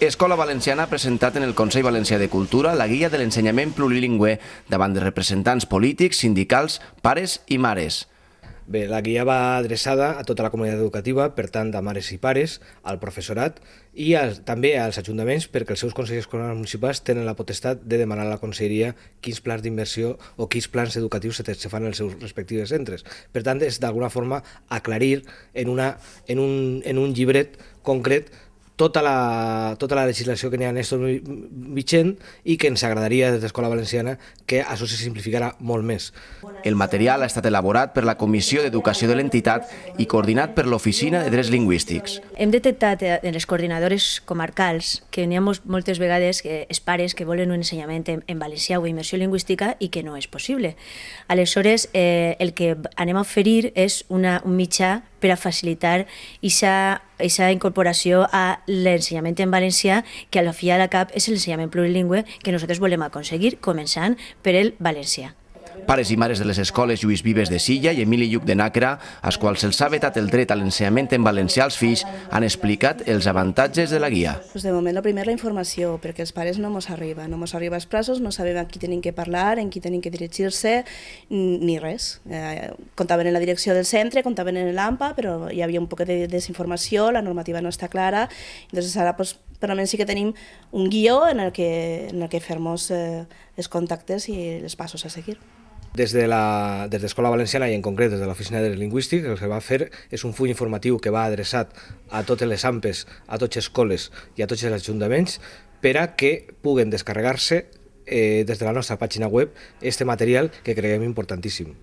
Escola Valenciana ha presentat en el Consell Valencià de Cultura la guia de l'ensenyament plurilingüe davant de representants polítics, sindicals, pares i mares. Bé, la guia va adreçada a tota la comunitat educativa, per tant, a mares i pares, al professorat i també als ajuntaments, perquè els seus consells escolars municipals tenen la potestat de demanar a la conselleria quins plans d'inversió o quins plans educatius se fan als seus respectius centres. Per tant, és d'alguna forma aclarir en un llibret concret tota la legislació que n'hi ha en aquest vigent i que ens agradaria des d'Escola Valenciana que això se simplificarà molt més. El material ha estat elaborat per la Comissió d'Educació de l'entitat i coordinat per l'Oficina de Drets Lingüístics. Hem detectat en les coordinadores comarcals que n'hi ha moltes vegades els pares que volen un ensenyament en valencià o immersió lingüística i que no és possible. Aleshores, el que anem a oferir és un mitjà per a facilitar aquesta incorporació a l'ensenyament en valencià, que a la fi i a la cap és l'ensenyament plurilingüe que nosaltres volem aconseguir, començant per el valencià. Pares i mares de les escoles Lluís Vives de Silla i Emili Lluc de Nàquera, als quals se'ls ha vetat el dret a l'ensenyament en valencià als fills, han explicat els avantatges de la guia. De moment, primer la informació, perquè els pares no ens arriba els plaços, no sabem a qui tenim que parlar, en qui tenim que dirigir-se, ni res. Comptaven en la direcció del centre, comptaven en l'AMPA, però hi havia un poc de desinformació, la normativa no està clara, doncs ara realment sí que tenim un guió en el que fem-nos els contactes i els passos a seguir. Des d'Escola Valenciana i en concret des de l'Oficina de Drets Lingüístics el que va fer és un full informatiu que va adreçat a totes les AMPes, a totes les escoles i a tots els ajuntaments per a que puguen descarregar-se des de la nostra pàgina web este material que creiem importantíssim.